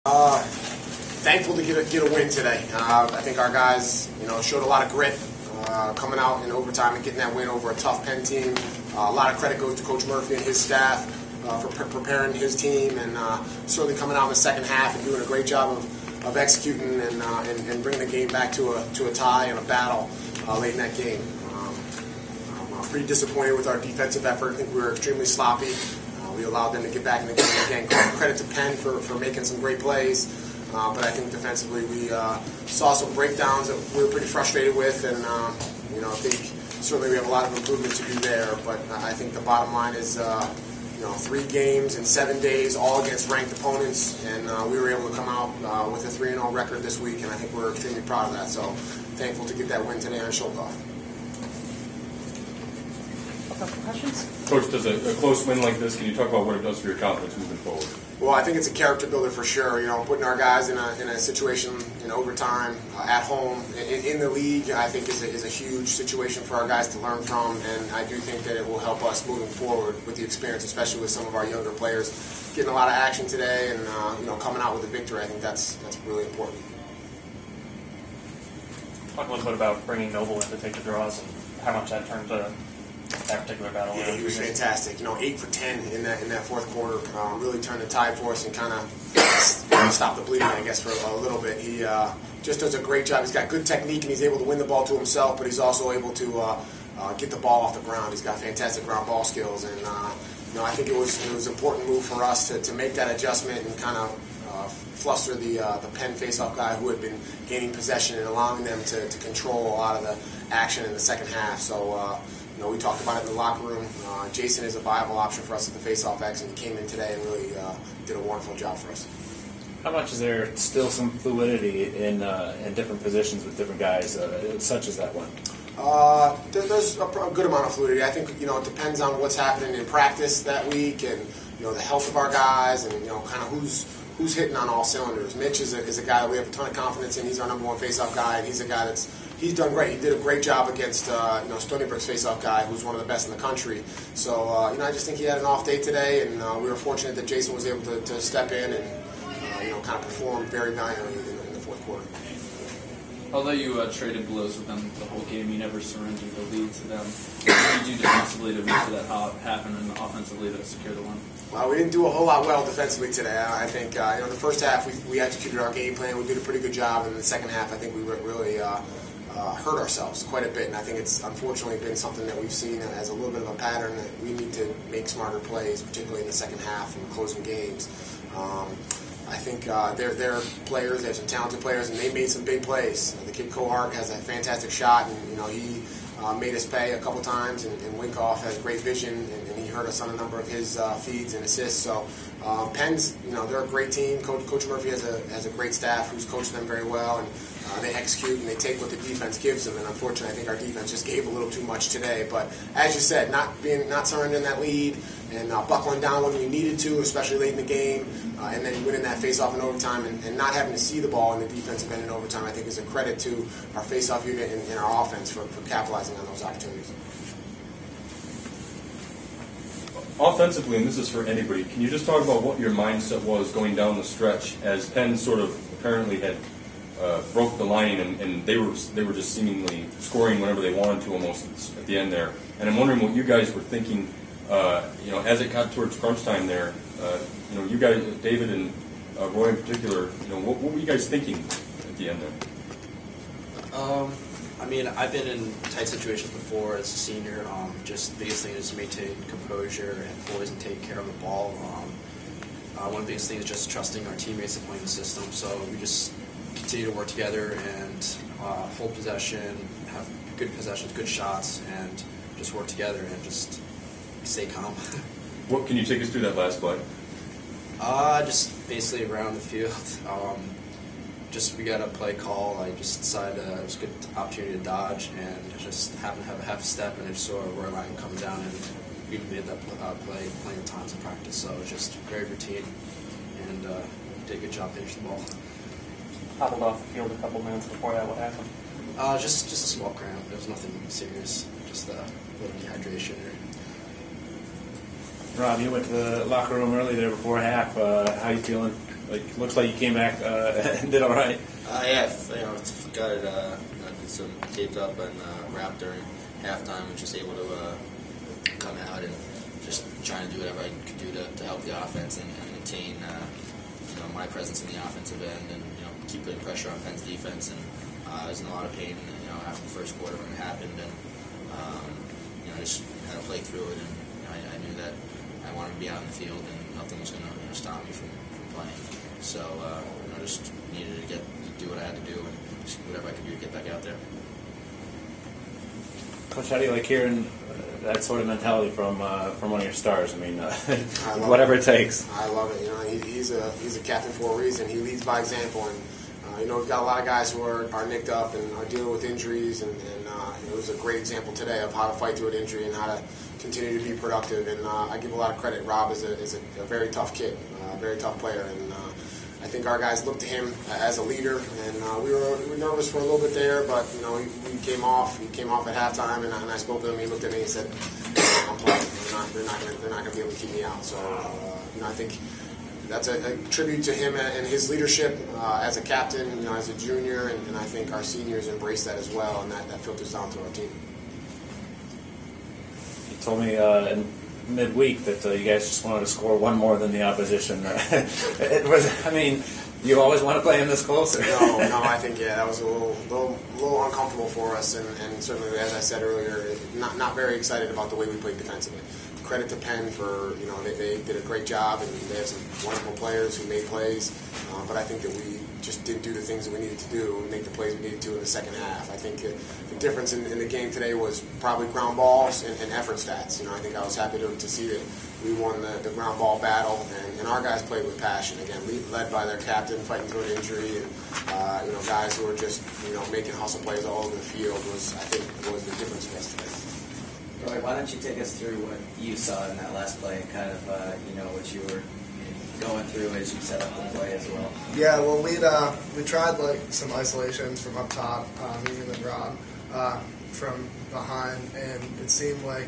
Thankful to get a win today. I think our guys, showed a lot of grit coming out in overtime and getting that win over a tough Penn team. A lot of credit goes to Coach Murphy and his staff for preparing his team and certainly coming out in the second half and doing a great job of executing and bringing the game back to a tie and a battle late in that game. I'm pretty disappointed with our defensive effort. I think we were extremely sloppy. We allowed them to get back in the game again. Credit to Penn for making some great plays. But I think defensively we saw some breakdowns that we were pretty frustrated with. And, I think certainly we have a lot of improvement to do there. But I think the bottom line is, 3 games in 7 days, all against ranked opponents. And we were able to come out with a 3-0 record this week. And I think we're extremely proud of that. So thankful to get that win today on Sholkoff. Questions? Coach, does a close win like this, can you talk about what it does for your confidence moving forward? Well, I think it's a character builder for sure. Putting our guys in a situation in overtime at home in the league, I think is a huge situation for our guys to learn from, and I do think that it will help us moving forward with the experience, especially with some of our younger players getting a lot of action today and coming out with a victory. I think that's really important. Talk a little bit about bringing Noble in to take the draws and how much that turned to that particular battle. Yeah, he was fantastic. 8 for 10 in that fourth quarter. Really turned the tide for us and kind of stopped the bleeding, I guess, for a little bit. He just does a great job. He's got good technique and he's able to win the ball to himself, but he's also able to get the ball off the ground. He's got fantastic ground ball skills, and I think it was an important move for us to make that adjustment and kind of fluster the Penn faceoff guy who had been gaining possession and allowing them to control a lot of the action in the second half. So. We talked about it in the locker room. Jason is a viable option for us at the faceoff X, and he came in today and really did a wonderful job for us. How much is there still some fluidity in different positions with different guys, such as that one? There's a good amount of fluidity. I think it depends on what's happening in practice that week, and the health of our guys, and kind of who's hitting on all cylinders. Mitch is a guy that we have a ton of confidence in. He's our number one faceoff guy, and he's a guy he's done great. He did a great job against Stony Brook's faceoff guy, who's one of the best in the country. So I just think he had an off day today, and we were fortunate that Jason was able to step in and kind of perform very valiantly in the fourth quarter. Although you traded blows with them the whole game, you never surrendered the lead to them. What did you do defensively to make sure that happened, and offensively to secure the win? Well, we didn't do a whole lot well defensively today. I think the first half we executed our game plan. We did a pretty good job, and in the second half I think we really hurt ourselves quite a bit. And I think it's unfortunately been something that we've seen as a little bit of a pattern that we need to make smarter plays, particularly in the second half and closing games. I think they're players. They have some talented players, and they made some big plays. The kid Cohart has a fantastic shot, and he made us pay a couple times. And Winkoff has great vision, and he hurt us on a number of his feeds and assists. So Penn's, they're a great team. Coach Murphy has a great staff who's coached them very well, and they execute and they take what the defense gives them. And unfortunately, I think our defense just gave a little too much today. But as you said, not surrendering that lead and buckling down when we needed to, especially late in the game, and then winning that face-off in overtime and not having to see the ball in the defensive end in overtime, I think is a credit to our face-off unit and our offense for capitalizing on those opportunities. Offensively, and this is for anybody, can you just talk about what your mindset was going down the stretch as Penn sort of apparently had broke the line and they were just seemingly scoring whenever they wanted to almost at the end there. And I'm wondering what you guys were thinking, as it got towards crunch time there. You guys, David and Roy in particular, what were you guys thinking at the end there? I've been in tight situations before as a senior. Just the biggest thing is to maintain composure and poise and take care of the ball. One of the biggest things is just trusting our teammates and playing the system. So we just continue to work together and hold possession, have good possessions, good shots, and just work together and just stay calm. What can you take us through that last play? Just basically around the field. We got a play call. I just decided it was a good opportunity to dodge, and just happened to have a half step, and I just saw Roy Lang coming down, and we made that play plenty of times in practice. So it was just very routine, and did a good job finishing the ball. Hobbled off the field a couple minutes before that. What happened? Just a small cramp. There was nothing serious. Just a little dehydration. Rob, you went to the locker room early there before half. How you feeling? looks like you came back and did all right. Yeah, got it. Did some taped up and wrapped during halftime, and just able to come out and just trying to do whatever I could do to help the offense and maintain my presence in the offensive end, and keep putting pressure on Penn's defense. And I was in a lot of pain, after the first quarter when it happened, and I just had to play through it, and I knew that I wanted to be out in the field, and nothing was going to stop me from playing. So I just needed to do what I had to do, and just whatever I could do to get back out there. Coach, how do you like hearing that sort of mentality from one of your stars? I mean, I love whatever it takes. I love it. He's a captain for a reason. He leads by example, and we've got a lot of guys who are nicked up and are dealing with injuries, and it was a great example today of how to fight through an injury and how to continue to be productive. And I give a lot of credit. Rob is a very tough kid, a very tough player, and I think our guys looked to him as a leader. And we were nervous for a little bit there, but he came off. He came off at halftime, and I spoke to him. He looked at me and said, "I'm playing. They're not going to be able to keep me out." So I think that's a tribute to him and his leadership as a captain, as a junior, and I think our seniors embrace that as well, and that filters down to our team. You told me in midweek that you guys just wanted to score one more than the opposition. It was, you always want to play him this closer. No, I think that was a little uncomfortable for us, and certainly, as I said earlier, not very excited about the way we played defensively. Credit to Penn for they did a great job, and they have some wonderful players who made plays. But I think that we just didn't do the things that we needed to do and make the plays we needed to in the second half. I think the difference in the game today was probably ground balls and effort stats. I think I was happy to see that we won the ground ball battle, and our guys played with passion. Again, led by their captain, fighting through an injury, and guys who were just making hustle plays all over the field was the difference for us today. Roy, why don't you take us through what you saw in that last play and kind of, what you were going through as you set up the play as well? Yeah, well, we tried some isolations from up top, me and then Rob, from behind, and it seemed like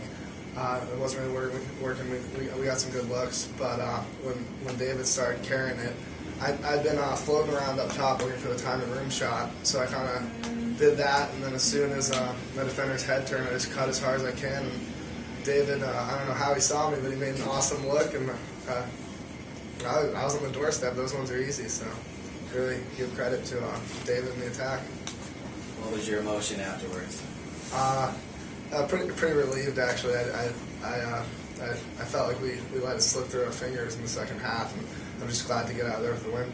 it wasn't really working. We got some good looks, but when David started carrying it, I'd been floating around up top looking for the time and room shot, so I kind of did that, and then as soon as my defender's head turned, I just cut as hard as I can. And David, I don't know how he saw me, but he made an awesome look, and I was on the doorstep. Those ones are easy, so really give credit to David and the attack. What was your emotion afterwards? Pretty relieved, actually. I felt like we let it slip through our fingers in the second half, and I'm just glad to get out of there with the win.